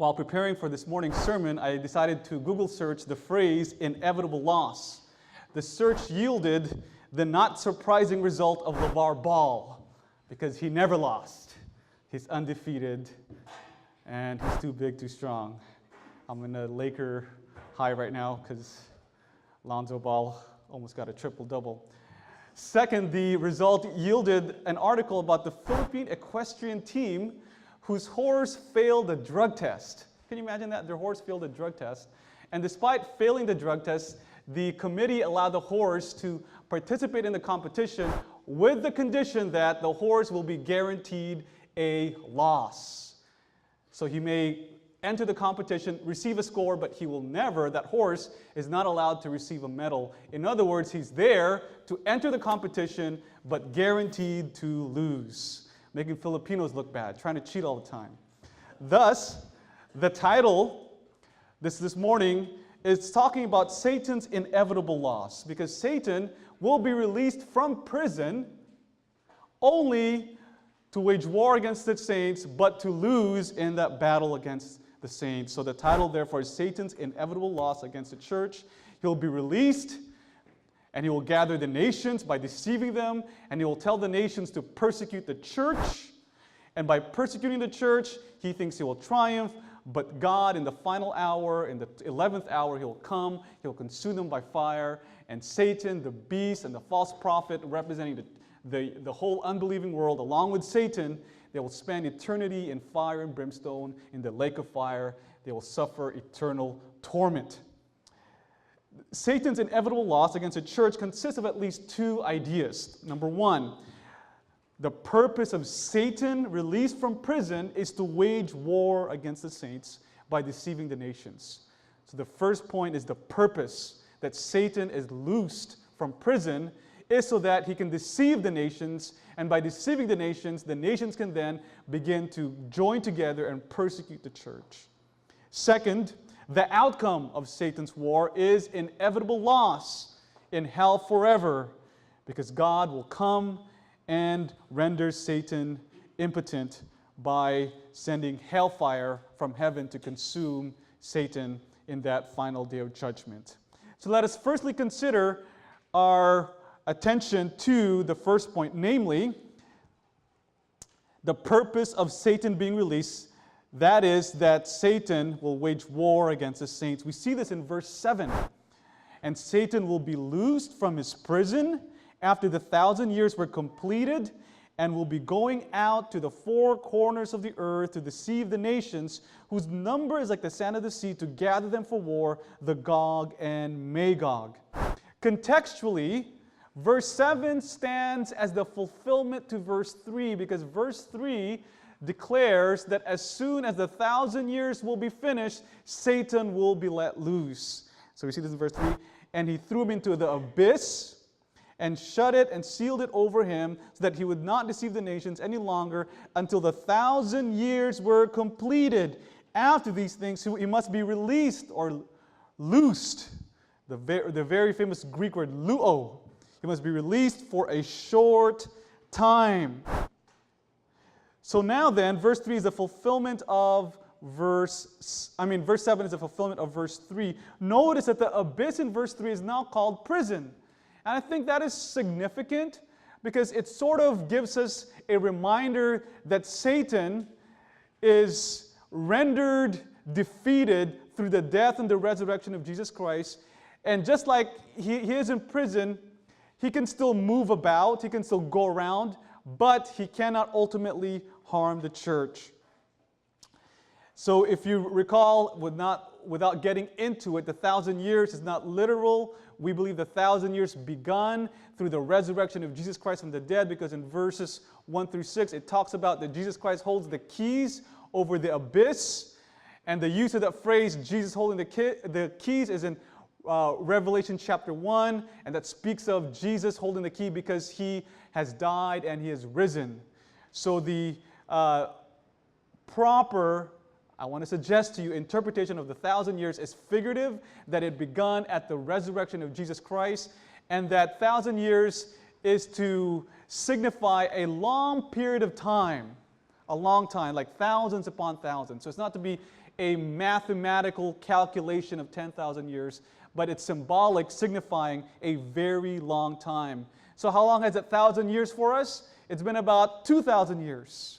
While preparing for this morning's sermon, I decided to Google search the phrase inevitable loss. The search yielded the not surprising result of LeVar Ball, because he never lost. He's undefeated, and he's too big, too strong. I'm in a Laker high right now because Lonzo Ball almost got a triple-double. Second, the result yielded an article about the Philippine equestrian team whose horse failed a drug test. Can you imagine that? Their horse failed a drug test. And despite failing the drug test, the committee allowed the horse to participate in the competition with the condition that the horse will be guaranteed a loss. So he may enter the competition, receive a score, but he will never, that horse is not allowed to receive a medal. In other words, he's there to enter the competition, but guaranteed to lose, making Filipinos look bad, trying to cheat all the time. Thus, the title this morning is talking about Satan's inevitable loss, because Satan will be released from prison only to wage war against the saints, but to lose in that battle against the saints. So the title, therefore, is Satan's inevitable loss against the church. He'll be released, and he will gather the nations by deceiving them, and he will tell the nations to persecute the church. And by persecuting the church, he thinks he will triumph, but God, in the final hour, in the 11th hour, he'll come, he'll consume them by fire, and Satan, the beast, and the false prophet, representing the whole unbelieving world, along with Satan, they will spend eternity in fire and brimstone, in the lake of fire. They will suffer eternal torment. Satan's inevitable loss against the church consists of at least two ideas. Number one, the purpose of Satan released from prison is to wage war against the saints by deceiving the nations. So the first point is the purpose that Satan is loosed from prison is so that he can deceive the nations, and by deceiving the nations can then begin to join together and persecute the church. Second, the outcome of Satan's war is inevitable loss in hell forever, because God will come and render Satan impotent by sending hellfire from heaven to consume Satan in that final day of judgment. So let us firstly consider our attention to the first point, namely, the purpose of Satan being released. That is that Satan will wage war against the saints. We see this in verse 7. And Satan will be loosed from his prison after the 1,000 years were completed, and will be going out to the four corners of the earth to deceive the nations, whose number is like the sand of the sea, to gather them for war, the Gog and Magog. Contextually, verse 7 stands as the fulfillment to verse 3, because verse 3 declares that as soon as the 1,000 years will be finished, Satan will be let loose. So we see this in verse 3. And he threw him into the abyss and shut it and sealed it over him, so that he would not deceive the nations any longer until the 1,000 years were completed. After these things, he must be released or loosed. The very famous Greek word luo. He must be released for a short time. So now then, verse 3 is the fulfillment of verse 7 is the fulfillment of verse 3. Notice that the abyss in verse 3 is now called prison. And I think that is significant because it sort of gives us a reminder that Satan is rendered defeated through the death and the resurrection of Jesus Christ. And just like he is in prison, he can still move about, he can still go around, but he cannot ultimately harm the church. So if you recall, without getting into it, the 1,000 years is not literal. We believe the 1,000 years begun through the resurrection of Jesus Christ from the dead, because in verses 1 through 6, it talks about that Jesus Christ holds the keys over the abyss. And the use of that phrase, Jesus holding the keys, is in Revelation chapter 1, and that speaks of Jesus holding the key because he has died and he has risen. So the proper, I want to suggest to you, interpretation of the 1,000 years is figurative, that it begun at the resurrection of Jesus Christ, and that 1,000 years is to signify a long period of time, a long time, like thousands upon thousands. So it's not to be a mathematical calculation of 10,000 years, but it's symbolic, signifying a very long time. So how long has it 1,000 years for us? It's been about 2,000 years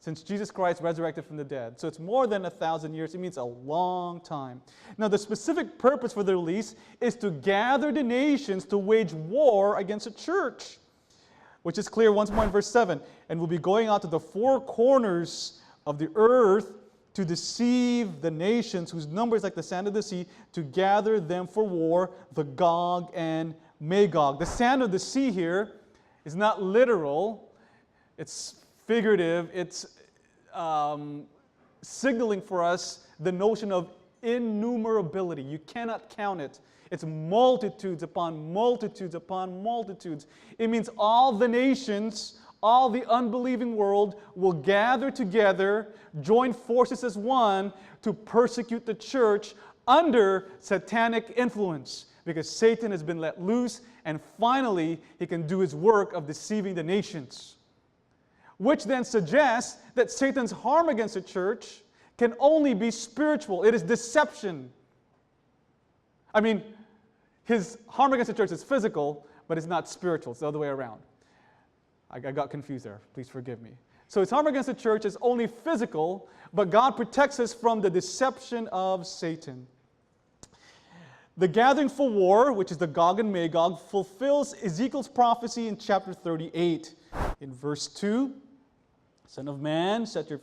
since Jesus Christ resurrected from the dead. So it's more than 1,000 years. It means a long time. Now, the specific purpose for the release is to gather the nations to wage war against the church, which is clear once more in verse 7. And we'll be going out to the four corners of the earth to deceive the nations whose number is like the sand of the sea, to gather them for war, the Gog and Magog. The sand of the sea here is not literal. It's figurative. It's signaling for us the notion of innumerability. You cannot count it. It's multitudes upon multitudes upon multitudes. It means all the nations, all the unbelieving world will gather together, join forces as one to persecute the church under satanic influence, because Satan has been let loose, and finally he can do his work of deceiving the nations. Which then suggests that Satan's harm against the church can only be spiritual. It is deception. I mean, his harm against the church is physical, but it's not spiritual. It's the other way around. I got confused there. Please forgive me. So his harm against the church is only physical, but God protects us from the deception of Satan. The gathering for war, which is the Gog and Magog, fulfills Ezekiel's prophecy in chapter 38. In verse 2, Son of man, set your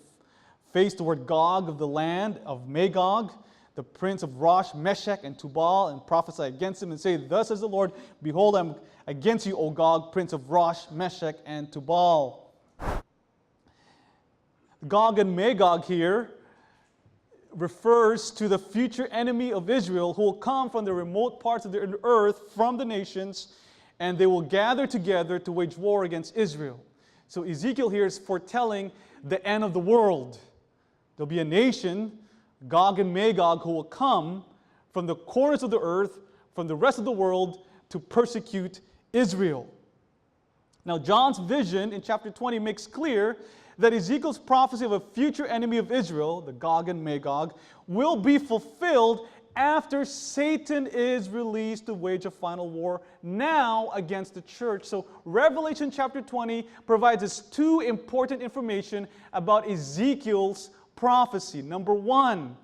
face toward Gog of the land of Magog, the prince of Rosh, Meshech, and Tubal, and prophesy against him, and say, Thus says the Lord, Behold, I am against you, O Gog, prince of Rosh, Meshech, and Tubal. Gog and Magog here refers to the future enemy of Israel who will come from the remote parts of the earth, from the nations, and they will gather together to wage war against Israel. So Ezekiel here is foretelling the end of the world. There'll be a nation, Gog and Magog, who will come from the corners of the earth, from the rest of the world, to persecute Israel. Now, John's vision in chapter 20 makes clear that Ezekiel's prophecy of a future enemy of Israel, the Gog and Magog, will be fulfilled after Satan is released to wage a final war now against the church. So Revelation chapter 20 provides us two important information about Ezekiel's prophecy. Number one,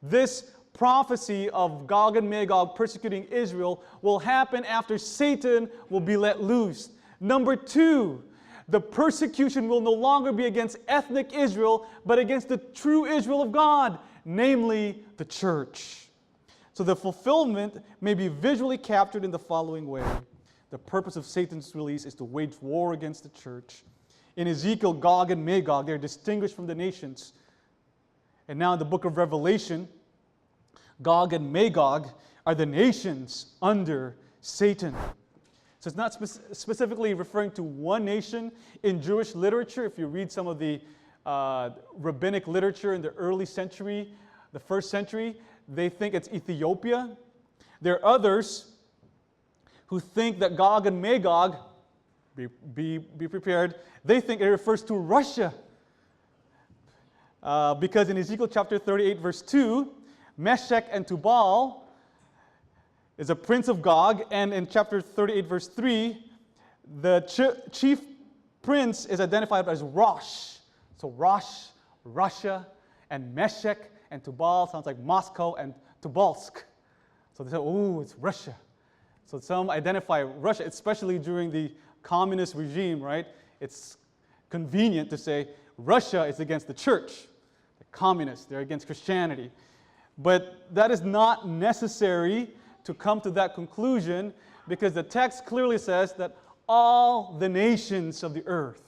this prophecy of Gog and Magog persecuting Israel will happen after Satan will be let loose. Number two, the persecution will no longer be against ethnic Israel, but against the true Israel of God, namely the church. So the fulfillment may be visually captured in the following way. The purpose of Satan's release is to wage war against the church. In Ezekiel, Gog and Magog, they're distinguished from the nations. And now in the book of Revelation, Gog and Magog are the nations under Satan. So it's not specifically referring to one nation. In Jewish literature, if you read some of the rabbinic literature in the early century, the first century, they think it's Ethiopia. There are others who think that Gog and Magog, be prepared, they think it refers to Russia. Because in Ezekiel chapter 38, verse 2, Meshech and Tubal is a prince of Gog, and in chapter 38, verse 3, the chief prince is identified as Rosh. So Rosh, Russia, and Meshech and Tubal sounds like Moscow and Tobolsk. So they say, oh, it's Russia. So some identify Russia, especially during the communist regime, right? It's convenient to say Russia is against the church. The communists, they're against Christianity. But that is not necessary to come to that conclusion, because the text clearly says that all the nations of the earth,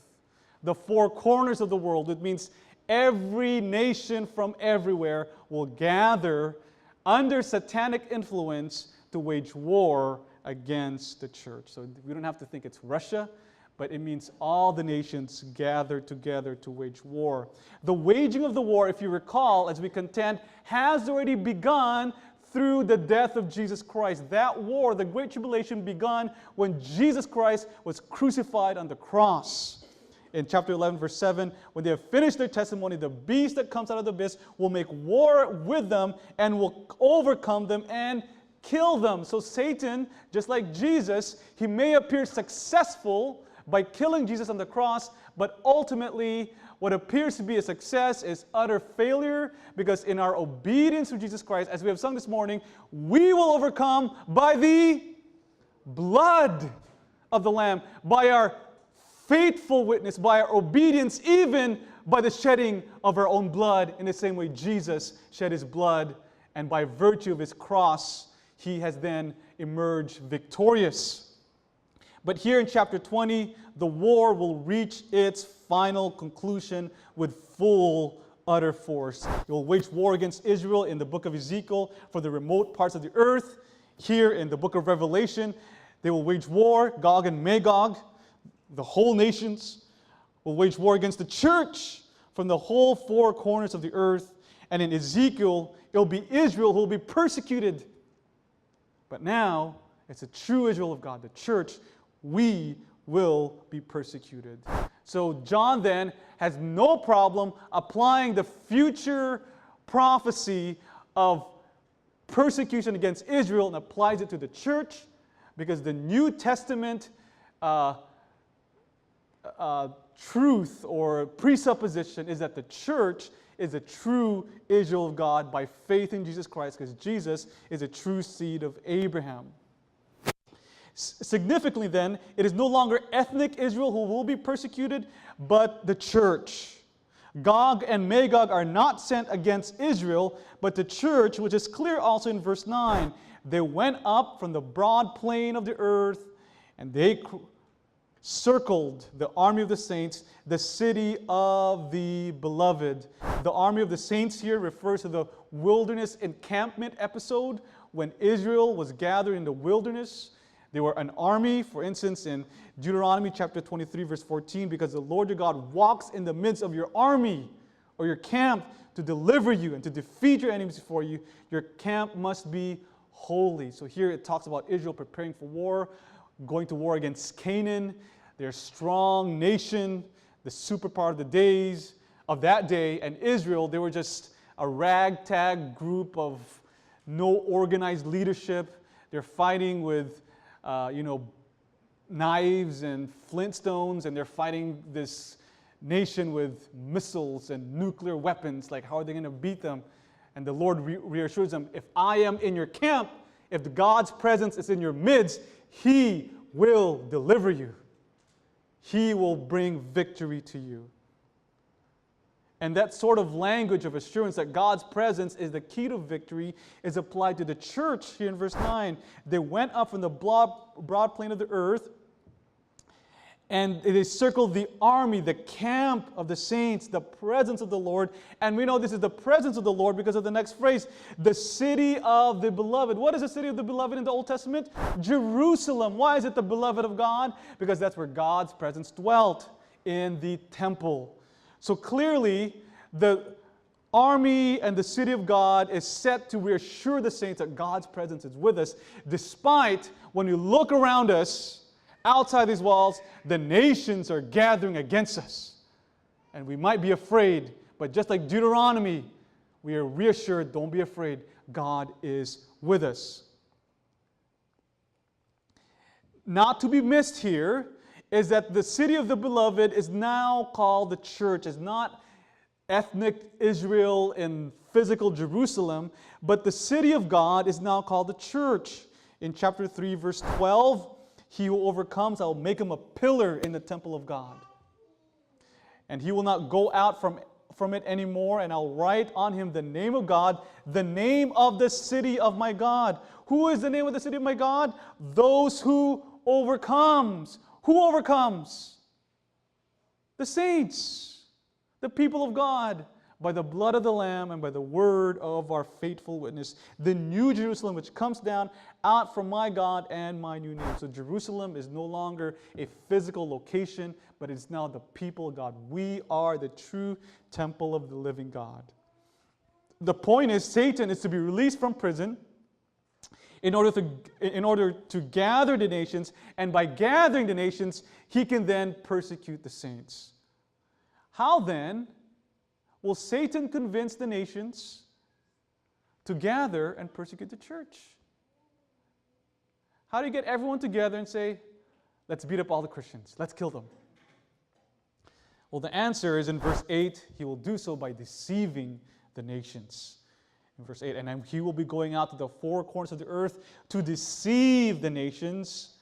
the four corners of the world, it means every nation from everywhere will gather under satanic influence to wage war against the church. So we don't have to think it's Russia, but it means all the nations gather together to wage war. The waging of the war, if you recall, as we contend, has already begun through the death of Jesus Christ. That war, the Great Tribulation, begun when Jesus Christ was crucified on the cross. in chapter 11, verse 7, when they have finished their testimony, the beast that comes out of the abyss will make war with them and will overcome them and kill them. So Satan, just like Jesus, he may appear successful by killing Jesus on the cross, but ultimately what appears to be a success is utter failure, because in our obedience to Jesus Christ, as we have sung this morning, we will overcome by the blood of the Lamb, by our faithful witness, by our obedience, even by the shedding of our own blood, in the same way Jesus shed his blood, and by virtue of his cross, he has then emerged victorious. But here in chapter 20, the war will reach its final conclusion with full, utter force. It will wage war against Israel in the book of Ezekiel for the remote parts of the earth. Here in the book of Revelation, they will wage war, Gog and Magog. The whole nations will wage war against the church from the whole four corners of the earth. And in Ezekiel, it will be Israel who will be persecuted. But now, it's a true Israel of God, the church. We will be persecuted. So John then has no problem applying the future prophecy of persecution against Israel and applies it to the church, because the New Testament truth or presupposition is that the church is a true Israel of God by faith in Jesus Christ, because Jesus is a true seed of Abraham. Significantly then, it is no longer ethnic Israel who will be persecuted, but the church. Gog and Magog are not sent against Israel, but the church, which is clear also in verse 9. They went up from the broad plain of the earth, and they circled the army of the saints, the city of the beloved. The army of the saints here refers to the wilderness encampment episode when Israel was gathered in the wilderness. They were an army, for instance, in Deuteronomy chapter 23, verse 14, because the Lord your God walks in the midst of your army or your camp to deliver you and to defeat your enemies before you. Your camp must be holy. So here it talks about Israel preparing for war, going to war against Canaan, their strong nation, the superpower of the days of that day. And Israel, they were just a ragtag group of no organized leadership. They're fighting with knives and flintstones, and they're fighting this nation with missiles and nuclear weapons. Like, how are they going to beat them? And the Lord reassures them, if I am in your camp, if God's presence is in your midst, He will deliver you. He will bring victory to you. And that sort of language of assurance that God's presence is the key to victory is applied to the church here in verse 9. They went up from the broad plain of the earth, and they circled the army, the camp of the saints, the presence of the Lord. And we know this is the presence of the Lord because of the next phrase, the city of the beloved. What is the city of the beloved in the Old Testament? Jerusalem. Why is it the beloved of God? Because that's where God's presence dwelt, in the temple. So clearly, the army and the city of God is set to reassure the saints that God's presence is with us, despite when you look around us, outside these walls, the nations are gathering against us. And we might be afraid, but just like Deuteronomy, we are reassured, don't be afraid, God is with us. Not to be missed here is that the city of the beloved is now called the church. It's not ethnic Israel in physical Jerusalem, but the city of God is now called the church. In chapter 3, verse 12, he who overcomes, I will make him a pillar in the temple of God. And he will not go out from it anymore, and I'll write on him the name of God, the name of the city of my God. Who is the name of the city of my God? Those who overcomes. Who overcomes? The saints, the people of God, by the blood of the Lamb and by the word of our faithful witness. The new Jerusalem which comes down out from my God and my new name. So Jerusalem is no longer a physical location, but it's now the people of God. We are the true temple of the living God. The point is, Satan is to be released from prison in order to gather the nations, and by gathering the nations, he can then persecute the saints. How then will Satan convince the nations to gather and persecute the church? How do you get everyone together and say, let's beat up all the Christians, let's kill them? Well, the answer is in verse 8, he will do so by deceiving the nations. In verse 8, and he will be going out to the four corners of the earth to deceive the nations,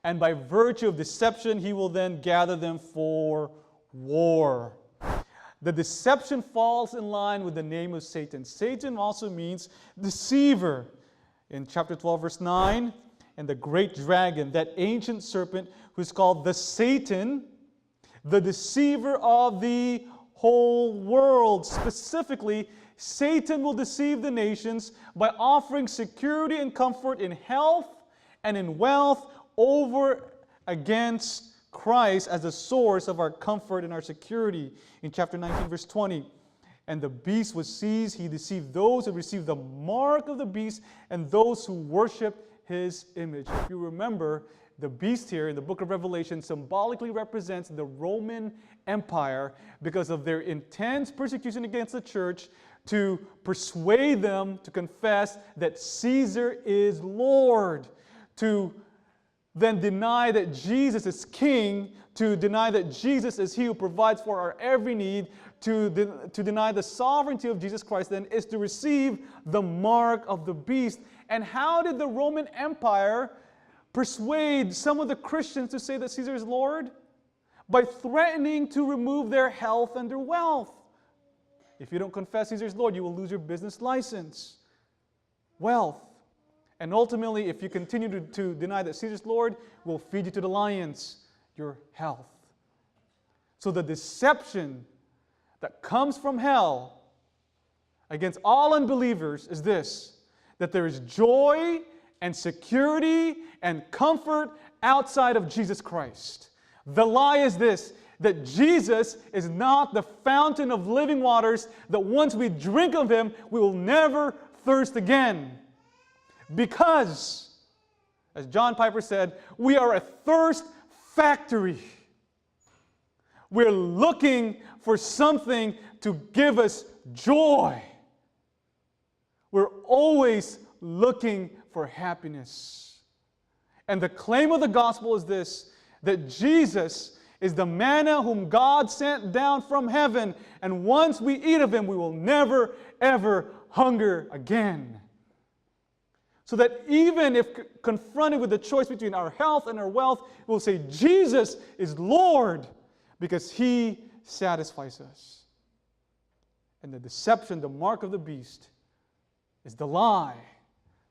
and by virtue of deception, he will then gather them for war. The deception falls in line with the name of Satan. Satan also means deceiver. In chapter 12, verse 9, and the great dragon, that ancient serpent who's called the Satan, the deceiver of the whole world. Specifically, Satan will deceive the nations by offering security and comfort in health and in wealth over against Christ as the source of our comfort and our security. In chapter 19, verse 20, and the beast was seized. He deceived those who received the mark of the beast and those who worship his image. If you remember, the beast here in the book of Revelation symbolically represents the Roman Empire because of their intense persecution against the church to persuade them to confess that Caesar is Lord, to then deny that Jesus is king, to deny that Jesus is he who provides for our every need, to deny the sovereignty of Jesus Christ, then is to receive the mark of the beast. And how did the Roman Empire persuade some of the Christians to say that Caesar is Lord? By threatening to remove their health and their wealth. If you don't confess Caesar is Lord, you will lose your business license, wealth. And ultimately, if you continue to deny that Caesar is Lord, we'll feed you to the lions, your health. So the deception that comes from hell against all unbelievers is this, that there is joy and security and comfort outside of Jesus Christ. The lie is this, that Jesus is not the fountain of living waters, that once we drink of him, we will never thirst again. Because, as John Piper said, we are a thirst factory. We're looking for something to give us joy. We're always looking for happiness. And the claim of the gospel is this, that Jesus is the manna whom God sent down from heaven, and once we eat of him, we will never, ever hunger again. So that even if confronted with the choice between our health and our wealth, we'll say, Jesus is Lord, because he satisfies us. And the deception, the mark of the beast, is the lie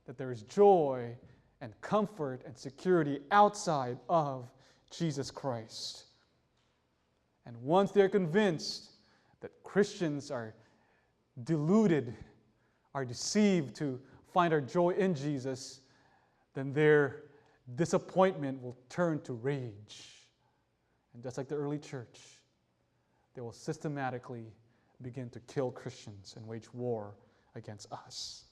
that there is joy and comfort and security outside of Jesus Christ. And once they're convinced that Christians are deluded, are deceived to find our joy in Jesus, then their disappointment will turn to rage. And just like the early church, they will systematically begin to kill Christians and wage war against us.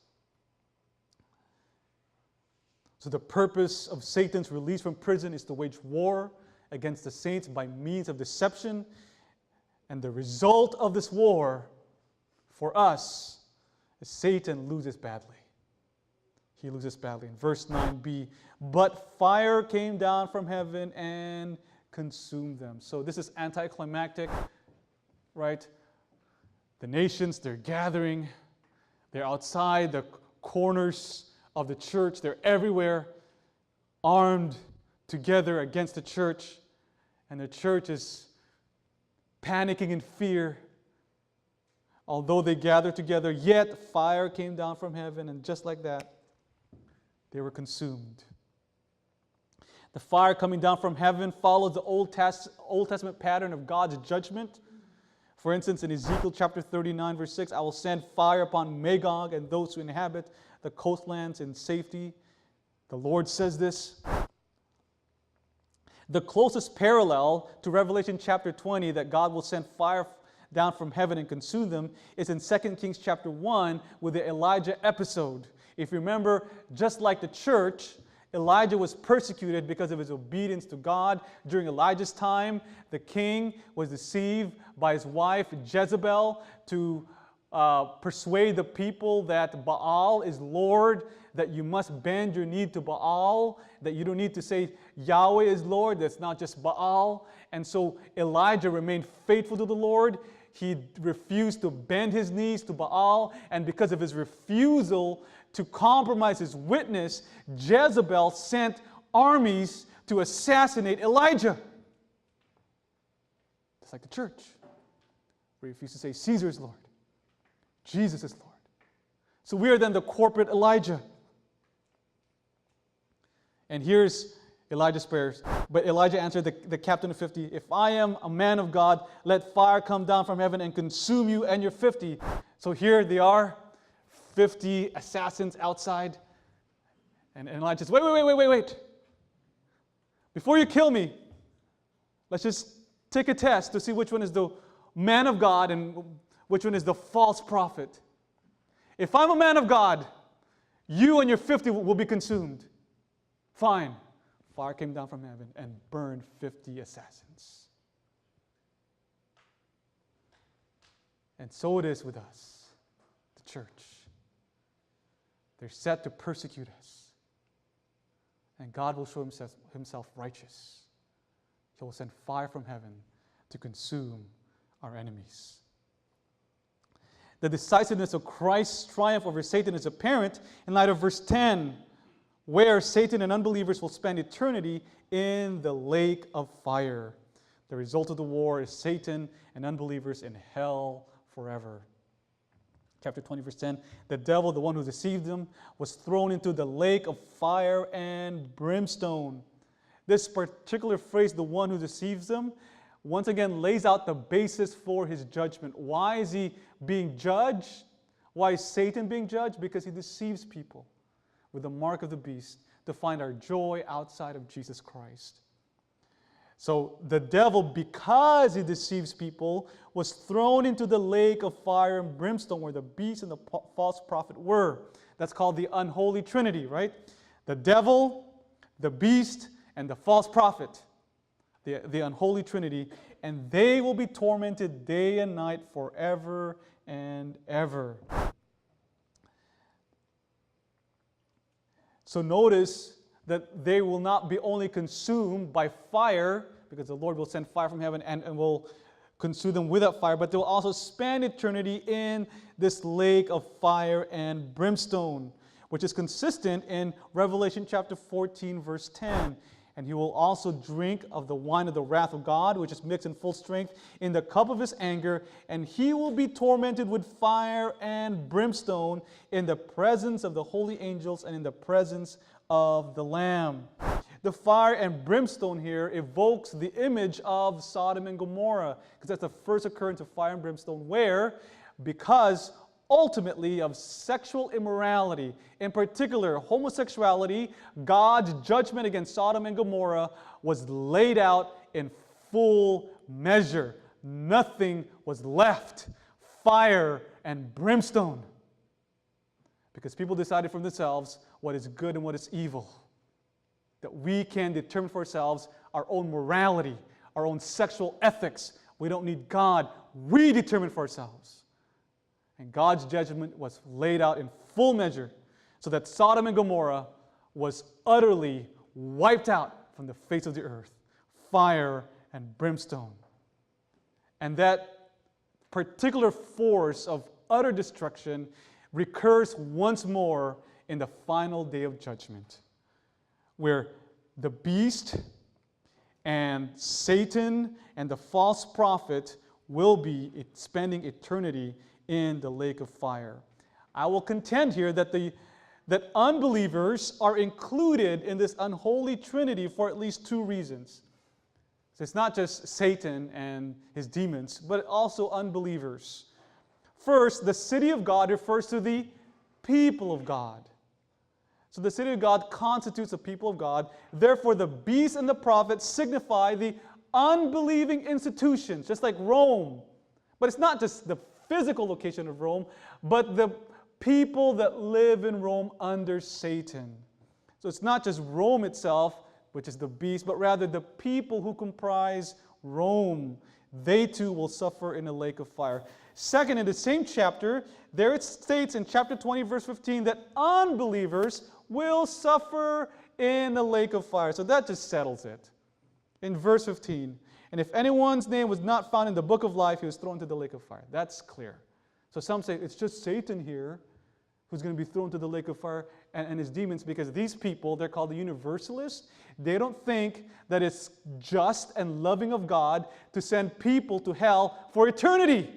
So the purpose of Satan's release from prison is to wage war against the saints by means of deception. And the result of this war for us is Satan loses badly. He loses badly. In verse 9b, but fire came down from heaven and consumed them. So this is anticlimactic, right? The nations, they're gathering. They're outside the corners of the church. They're everywhere, armed together against the church. And the church is panicking in fear. Although they gathered together, yet fire came down from heaven, and just like that, they were consumed. The fire coming down from heaven follows the Old Testament pattern of God's judgment. For instance, in Ezekiel chapter 39, verse 6, I will send fire upon Magog and those who inhabit the coastlands in safety. The Lord says this. The closest parallel to Revelation chapter 20, that God will send fire down from heaven and consume them, is in 2 Kings chapter 1 with the Elijah episode. If you remember, just like the church, Elijah was persecuted because of his obedience to God. During Elijah's time, the king was deceived by his wife Jezebel to persuade the people that Baal is Lord, that you must bend your knee to Baal, that you don't need to say Yahweh is Lord, that's not just Baal. And so Elijah remained faithful to the Lord. He refused to bend his knees to Baal, and because of his refusal to compromise his witness, Jezebel sent armies to assassinate Elijah. Just like the church. We refuse to say Caesar is Lord. Jesus is Lord. So we are then the corporate Elijah. And here's Elijah's prayers. But Elijah answered the captain of 50, if I am a man of God, let fire come down from heaven and consume you and your 50. So here they are, 50 assassins outside. And Elijah says, wait. Before you kill me, let's just take a test to see which one is the man of God and which one is the false prophet. If I'm a man of God, you and your 50 will be consumed. Fine. Fire came down from heaven and burned 50 assassins. And so it is with us, the church. They're set to persecute us. And God will show himself righteous. He will send fire from heaven to consume our enemies. The decisiveness of Christ's triumph over Satan is apparent in light of verse 10, where Satan and unbelievers will spend eternity in the lake of fire. The result of the war is Satan and unbelievers in hell forever. Chapter 20, verse 10, the devil, the one who deceived them, was thrown into the lake of fire and brimstone. This particular phrase, the one who deceives them, once again lays out the basis for his judgment. Why is he being judged? Why is Satan being judged? Because he deceives people with the mark of the beast to find our joy outside of Jesus Christ. So the devil, because he deceives people, was thrown into the lake of fire and brimstone where the beast and the false prophet were. That's called the unholy trinity, right? The devil, the beast, and the false prophet. The unholy trinity. And they will be tormented day and night forever and ever. So notice that they will not be only consumed by fire, because the Lord will send fire from heaven and will consume them with that fire, but they will also spend eternity in this lake of fire and brimstone, which is consistent in Revelation chapter 14, verse 10. And he will also drink of the wine of the wrath of God, which is mixed in full strength in the cup of his anger, and he will be tormented with fire and brimstone in the presence of the holy angels and in the presence of the Lamb. The fire and brimstone here evokes the image of Sodom and Gomorrah, because that's the first occurrence of fire and brimstone, where, because ultimately of sexual immorality, in particular homosexuality, God's judgment against Sodom and Gomorrah was laid out in full measure. Nothing was left. Fire and brimstone. Because people decided for themselves what is good and what is evil. That we can determine for ourselves our own morality, our own sexual ethics. We don't need God. We determine for ourselves. And God's judgment was laid out in full measure so that Sodom and Gomorrah was utterly wiped out from the face of the earth. Fire and brimstone. And that particular force of utter destruction recurs once more in the final day of judgment, where the beast and Satan and the false prophet will be spending eternity in the lake of fire. I will contend here that unbelievers are included in this unholy trinity for at least two reasons. So it's not just Satan and his demons, but also unbelievers. First, the city of God refers to the people of God. So the city of God constitutes the people of God. Therefore, the beast and the prophet signify the unbelieving institutions, just like Rome. But it's not just the physical location of Rome, but the people that live in Rome under Satan. So it's not just Rome itself, which is the beast, but rather the people who comprise Rome. They too will suffer in a lake of fire. Second, in the same chapter, there it states in chapter 20, verse 15, that unbelievers will suffer in the lake of fire. So that just settles it. In verse 15, and if anyone's name was not found in the book of life, he was thrown into the lake of fire. That's clear. So some say it's just Satan here who's going to be thrown to the lake of fire and his demons, because these people, they're called the universalists. They don't think that it's just and loving of God to send people to hell for eternity.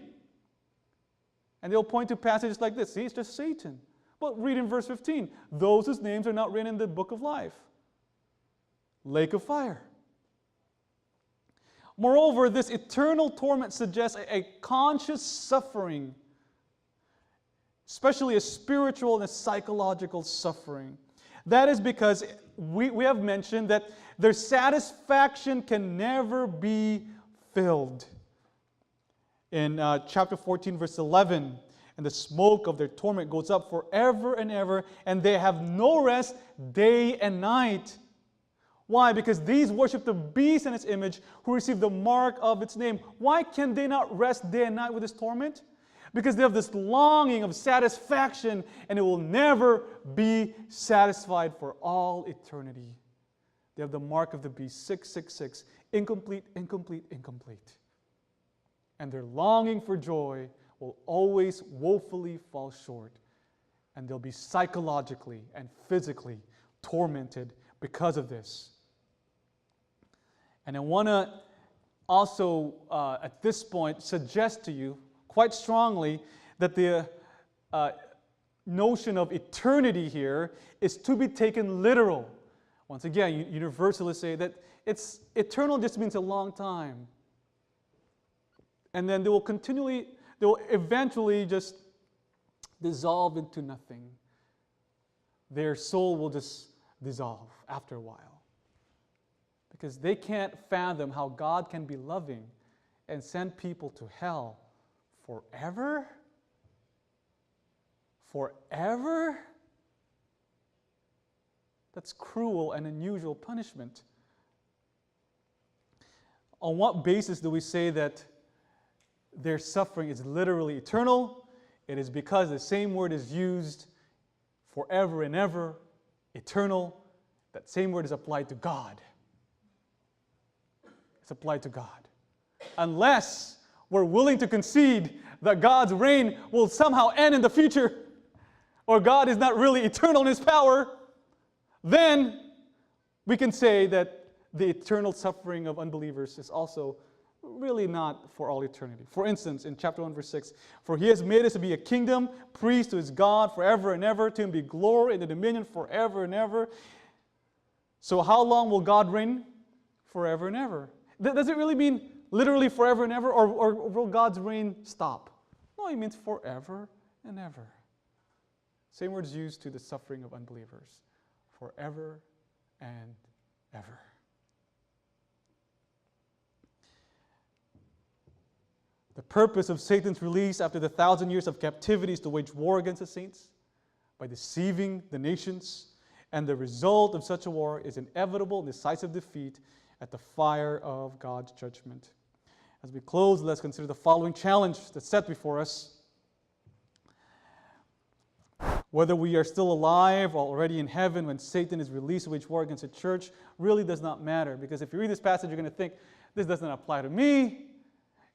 And they'll point to passages like this. See, it's just Satan. But read in verse 15. Those whose names are not written in the book of life. Lake of fire. Moreover, this eternal torment suggests a conscious suffering, especially a spiritual and a psychological suffering. That is because we have mentioned that their satisfaction can never be filled. In chapter 14, verse 11, and the smoke of their torment goes up forever and ever, and they have no rest day and night. Why? Because these worship the beast and its image, who receive the mark of its name. Why can they not rest day and night with this torment? Because they have this longing of satisfaction, and it will never be satisfied for all eternity. They have the mark of the beast, 666, incomplete, incomplete, incomplete. And their longing for joy will always woefully fall short, and they'll be psychologically and physically tormented because of this. And I want to also, at this point, suggest to you quite strongly that the notion of eternity here is to be taken literal. Once again, universalists say that it's eternal just means a long time. And then they will eventually just dissolve into nothing. Their soul will just dissolve after a while. Because they can't fathom how God can be loving and send people to hell forever? Forever? That's cruel and unusual punishment. On what basis do we say that their suffering is literally eternal? It is because the same word is used forever and ever, eternal. That same word is applied to God. It's applied to God. Unless we're willing to concede that God's reign will somehow end in the future, or God is not really eternal in His power, then we can say that the eternal suffering of unbelievers is also really not for all eternity. For instance, in chapter 1, verse 6, for He has made us to be a kingdom, priest to His God forever and ever. To Him be glory and the dominion forever and ever. So how long will God reign? Forever and ever. Does it really mean literally forever and ever, or will God's reign stop? No, it means forever and ever. Same words used to the suffering of unbelievers. Forever and ever. The purpose of Satan's release after the 1,000 years of captivity is to wage war against the saints by deceiving the nations. And the result of such a war is inevitable and decisive defeat at the fire of God's judgment. As we close, let's consider the following challenge that's set before us. Whether we are still alive or already in heaven when Satan is released to wage war against the church really does not matter. Because if you read this passage, you're going to think, this doesn't apply to me.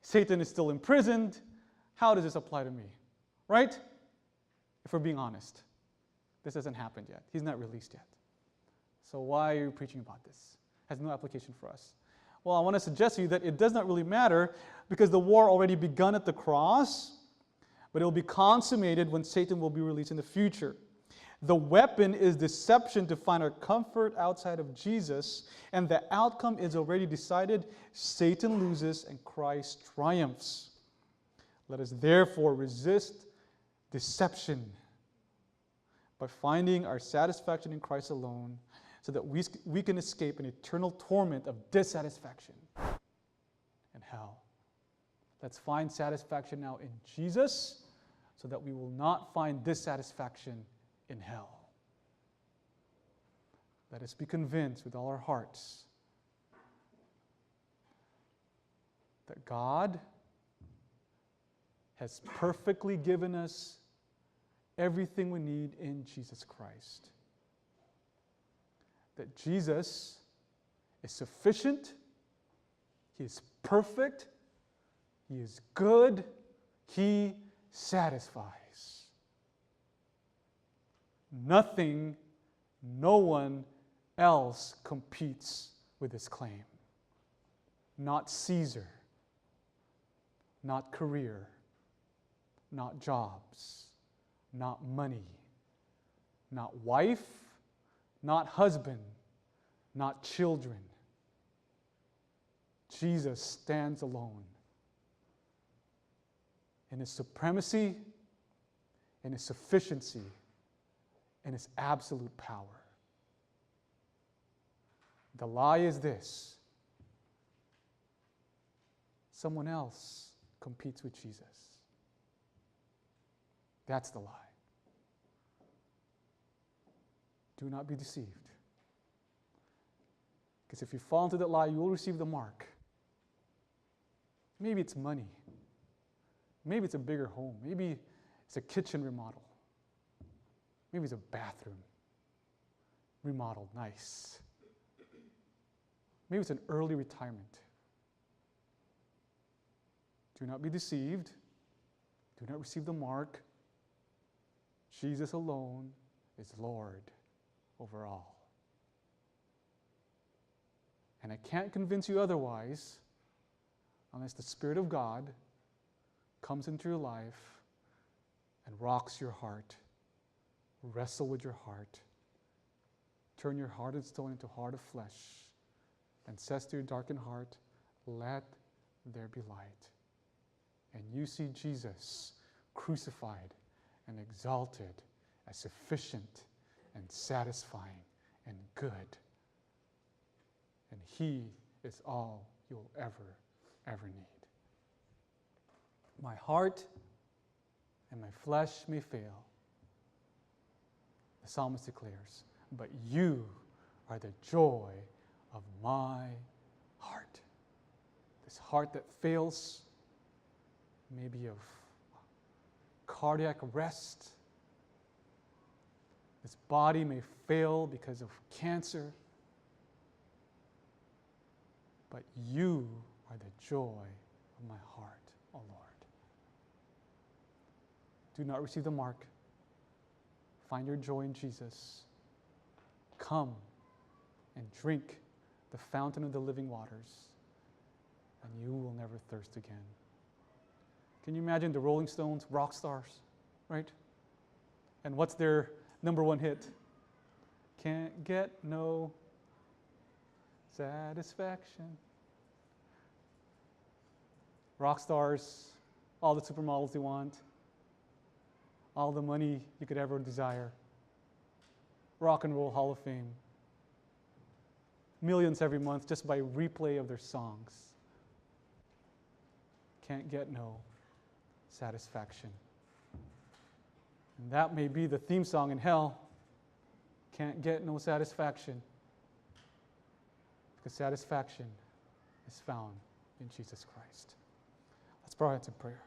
Satan is still imprisoned. How does this apply to me? Right? If we're being honest. This hasn't happened yet. He's not released yet. So why are you preaching about this? It has no application for us. Well, I want to suggest to you that it does not really matter because the war already begun at the cross, but it will be consummated when Satan will be released in the future. The weapon is deception to find our comfort outside of Jesus, and the outcome is already decided. Satan loses and Christ triumphs. Let us therefore resist deception by finding our satisfaction in Christ alone, so that we can escape an eternal torment of dissatisfaction and hell. Let's find satisfaction now in Jesus, so that we will not find dissatisfaction in hell. Let us be convinced with all our hearts that God has perfectly given us everything we need in Jesus Christ. That Jesus is sufficient, He is perfect, He is good, He satisfies. Nothing, no one else competes with this claim. Not Caesar, not career, not jobs, not money, not wife, not husband, not children. Jesus stands alone in His supremacy, in His sufficiency, in His absolute power. The lie is this: someone else competes with Jesus. That's the lie. Do not be deceived. Because if you fall into that lie, you will receive the mark. Maybe it's money. Maybe it's a bigger home. Maybe it's a kitchen remodel. Maybe it's a bathroom remodeled nice. Maybe it's an early retirement. Do not be deceived. Do not receive the mark. Jesus alone is Lord over all. And I can't convince you otherwise unless the Spirit of God comes into your life and rocks your heart, wrestle with your heart, turn your heart of stone into heart of flesh, and says to your darkened heart, let there be light. And you see Jesus crucified and exalted as sufficient and satisfying and good. And He is all you'll ever need. My heart and my flesh may fail, the psalmist declares, but you are the joy of my heart. This heart that fails, maybe of cardiac arrest. This body may fail because of cancer. But you are the joy of my heart, O Lord. Do not receive the mark. Find your joy in Jesus. Come and drink the fountain of the living waters, and you will never thirst again. Can you imagine the Rolling Stones, rock stars, right? And what's their number one hit? Can't get no satisfaction. Rock stars, all the supermodels you want, all the money you could ever desire. Rock and Roll Hall of Fame. Millions every month just by replay of their songs. Can't get no satisfaction. And that may be the theme song in hell. Can't get no satisfaction. Because satisfaction is found in Jesus Christ. Let's bow our heads in prayer.